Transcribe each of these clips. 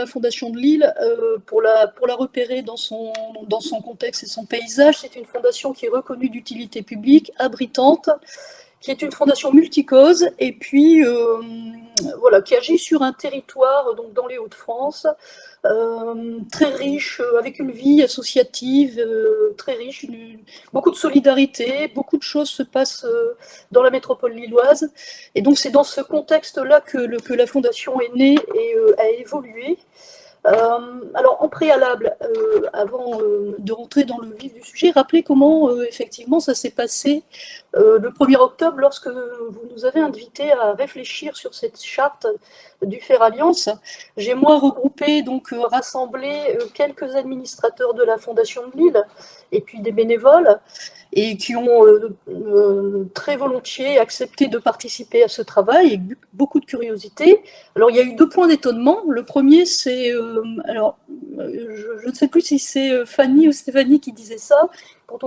la Fondation de Lille, pour la repérer dans son contexte et son paysage. C'est une fondation qui est reconnue d'utilité publique, abritante, qui est une fondation multicause, et puis voilà, qui agit sur un territoire, donc dans les Hauts-de-France, très riche, avec une vie associative très riche, beaucoup de solidarité, beaucoup de choses se passent dans la métropole lilloise, et donc c'est dans ce contexte-là que la fondation est née et a évolué. Alors, en préalable, avant de rentrer dans le vif du sujet, rappelez comment effectivement ça s'est passé le 1er octobre lorsque vous nous avez invités à réfléchir sur cette charte du Fer Alliance. J'ai moi regroupé, donc rassemblé quelques administrateurs de la Fondation de Lille et puis des bénévoles, et qui ont très volontiers accepté de participer à ce travail, avec beaucoup de curiosité. Alors, il y a eu 2 points d'étonnement. Le premier, c'est, je ne sais plus si c'est Fanny ou Stéphanie qui disait ça, quand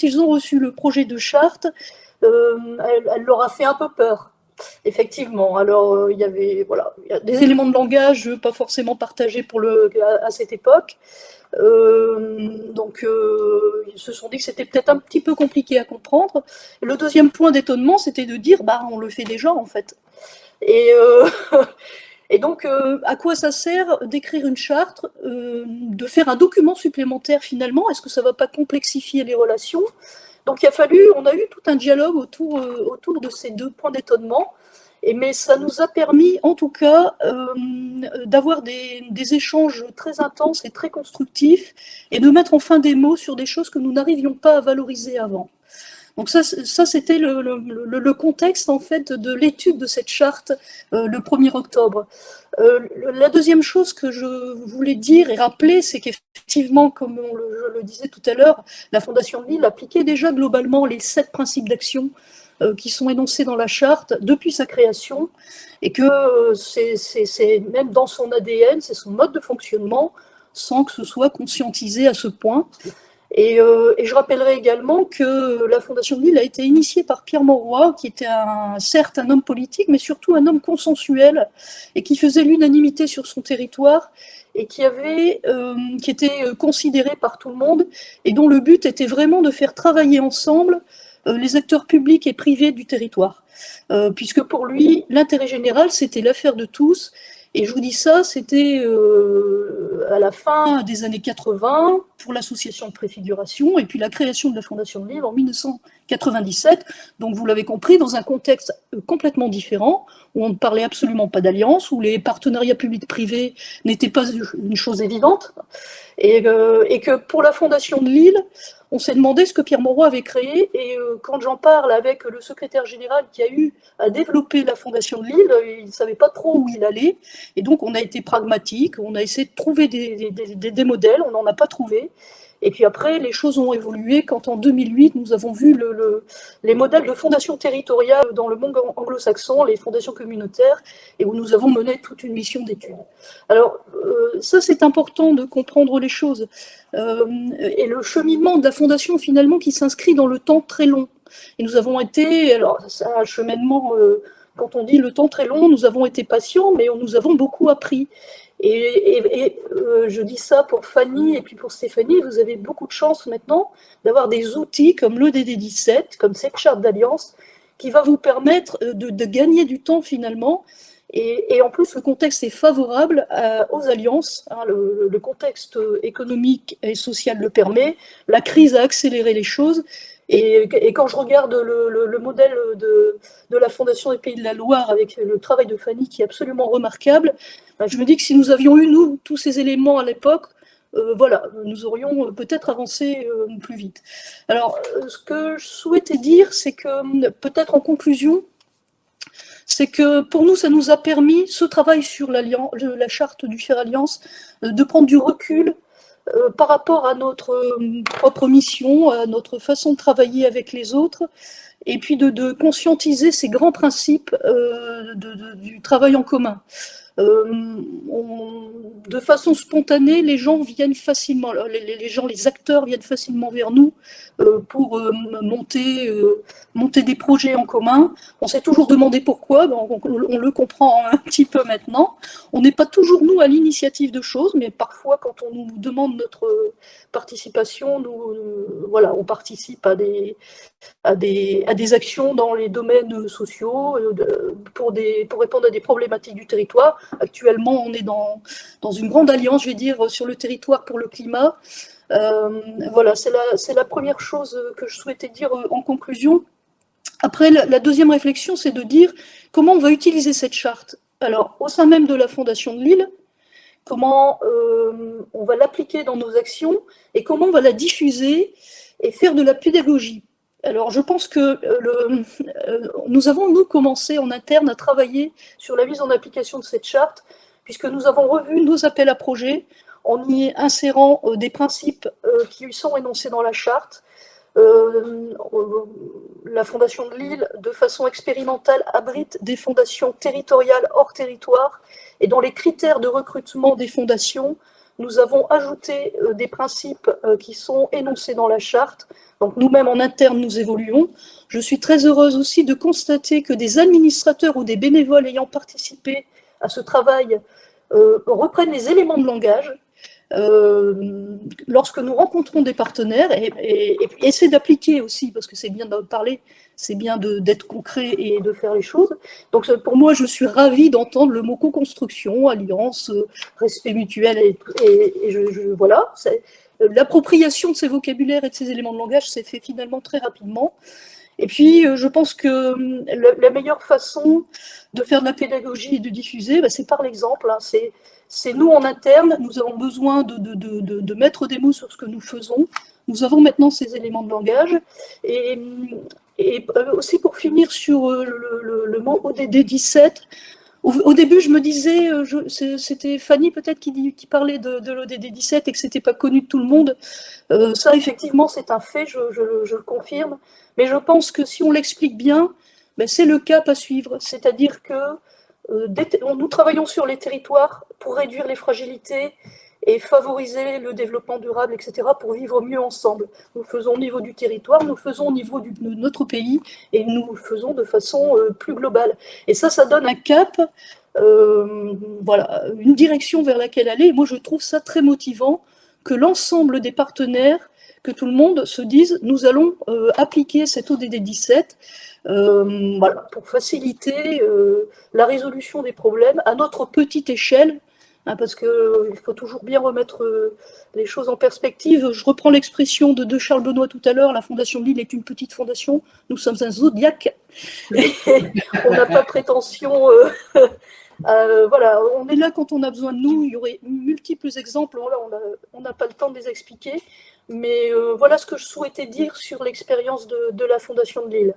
ils ont reçu le projet de charte, elle leur a fait un peu peur. Effectivement, alors il y avait des éléments de langage pas forcément partagés à cette époque. Donc ils se sont dit que c'était peut-être un petit peu compliqué à comprendre. Et le deuxième point d'étonnement, c'était de dire on le fait déjà en fait. Et, et donc à quoi ça sert d'écrire une charte, de faire un document supplémentaire finalement? Est-ce que ça ne va pas complexifier les relations? Donc on a eu tout un dialogue autour de ces 2 points d'étonnement. Mais ça nous a permis, en tout cas, d'avoir des échanges très intenses et très constructifs, et de mettre enfin des mots sur des choses que nous n'arrivions pas à valoriser avant. Donc ça c'était le contexte en fait de l'étude de cette charte le 1er octobre. La deuxième chose que je voulais dire et rappeler, c'est qu'effectivement, comme je le disais tout à l'heure, la Fondation de Lille appliquait déjà globalement les 7 principes d'action qui sont énoncés dans la charte depuis sa création, et que c'est même dans son ADN, c'est son mode de fonctionnement, sans que ce soit conscientisé à ce point. Et je rappellerai également que la Fondation de Lille a été initiée par Pierre Mauroy, qui était certes un homme politique, mais surtout un homme consensuel, et qui faisait l'unanimité sur son territoire, et qui était considéré par tout le monde, et dont le but était vraiment de faire travailler ensemble les acteurs publics et privés du territoire. Puisque pour lui, l'intérêt général, c'était l'affaire de tous. Et je vous dis ça, c'était à la fin des années 80 pour l'association de préfiguration, et puis la création de la Fondation de Lille en 1997. Donc vous l'avez compris, dans un contexte complètement différent, où on ne parlait absolument pas d'alliance, où les partenariats publics-privés n'étaient pas une chose évidente, et que pour la Fondation de Lille, on s'est demandé ce que Pierre Mauroy avait créé, et quand j'en parle avec le secrétaire général qui a eu à développer la Fondation de Lille, il ne savait pas trop où il allait, et donc on a été pragmatique, on a essayé de trouver des modèles, on n'en a pas trouvé, et puis après les choses ont évolué quand en 2008 nous avons vu les modèles de fondations territoriales dans le monde anglo-saxon, les fondations communautaires, et où nous avons mené toute une mission d'études. Alors ça c'est important de comprendre les choses, et le cheminement de la fondation finalement qui s'inscrit dans le temps très long. Et nous avons été, alors c'est un cheminement, quand on dit le temps très long, nous avons été patients, mais nous avons beaucoup appris. Et je dis ça pour Fanny et puis pour Stéphanie, vous avez beaucoup de chance maintenant d'avoir des outils comme l'EDD17, comme cette charte d'alliance, qui va vous permettre de gagner du temps finalement. Et en plus, le contexte est favorable aux alliances. Le contexte économique et social le permet. La crise a accéléré les choses. Et quand je regarde le modèle de la Fondation des Pays de la Loire avec le travail de Fanny qui est absolument remarquable, je me dis que si nous avions eu, nous, tous ces éléments à l'époque, nous aurions peut-être avancé plus vite. Alors, ce que je souhaitais dire, c'est que, peut-être en conclusion, c'est que pour nous, ça nous a permis, ce travail sur la charte du Fer Alliance, de prendre du recul par rapport à notre propre mission, à notre façon de travailler avec les autres, et puis de conscientiser ces grands principes du travail en commun. De façon spontanée, les gens viennent facilement, les acteurs viennent facilement vers nous pour monter des projets en commun. On s'est toujours demandé pourquoi, on le comprend un petit peu maintenant. On n'est pas toujours, nous, à l'initiative de choses, mais parfois, quand on nous demande notre participation, voilà, on participe à des actions dans les domaines sociaux pour répondre à des problématiques du territoire. Actuellement, on est dans une grande alliance, je vais dire, sur le territoire pour le climat. Voilà, c'est la première chose que je souhaitais dire en conclusion. Après, la deuxième réflexion, c'est de dire comment on va utiliser cette charte. Alors, au sein même de la Fondation de Lille, comment on va l'appliquer dans nos actions et comment on va la diffuser et faire de la pédagogie. Alors, je pense que nous avons, nous, commencé en interne à travailler sur la mise en application de cette charte, puisque nous avons revu nos appels à projets en y insérant des principes qui sont énoncés dans la charte. La Fondation de Lille, de façon expérimentale, abrite des fondations territoriales hors territoire, et dans les critères de recrutement des fondations, nous avons ajouté des principes qui sont énoncés dans la charte. Donc nous-mêmes en interne, nous évoluons. Je suis très heureuse aussi de constater que des administrateurs ou des bénévoles ayant participé à ce travail reprennent les éléments de langage lorsque nous rencontrons des partenaires et essayer d'appliquer aussi, parce que c'est bien d'en parler, c'est bien d'être concret et de faire les choses. Donc pour moi, je suis ravie d'entendre le mot co-construction, alliance, respect mutuel et voilà. L'appropriation de ces vocabulaires et de ces éléments de langage s'est fait finalement très rapidement. Et puis, je pense que la meilleure façon de faire de la pédagogie et de diffuser, c'est par l'exemple. Hein. C'est nous en interne, nous avons besoin de mettre des mots sur ce que nous faisons. Nous avons maintenant ces éléments de langage. Et aussi pour finir sur le mot ODD 17, au début, je me disais, c'était Fanny peut-être qui parlait de l'ODD 17 et que ce n'était pas connu de tout le monde. Ça, effectivement, c'est un fait, je le confirme. Mais je pense que si on l'explique bien, c'est le cap à suivre. C'est-à-dire que nous travaillons sur les territoires pour réduire les fragilités et favoriser le développement durable, etc., pour vivre mieux ensemble. Nous faisons au niveau du territoire, nous faisons au niveau de notre pays, et nous le faisons de façon plus globale. Et ça donne un cap, voilà, une direction vers laquelle aller. Et moi, je trouve ça très motivant que l'ensemble des partenaires, que tout le monde se dise, nous allons appliquer cet ODD 17 voilà, pour faciliter la résolution des problèmes à notre petite échelle, hein, parce qu'il faut toujours bien remettre les choses en perspective. Je reprends l'expression de Charles Benoît tout à l'heure, la Fondation de Lille est une petite fondation, nous sommes un zodiaque, et on n'a pas prétention... voilà, on est là quand on a besoin de nous. Il y aurait multiples exemples, voilà, on n'a pas le temps de les expliquer, mais voilà ce que je souhaitais dire sur l'expérience de la Fondation de Lille.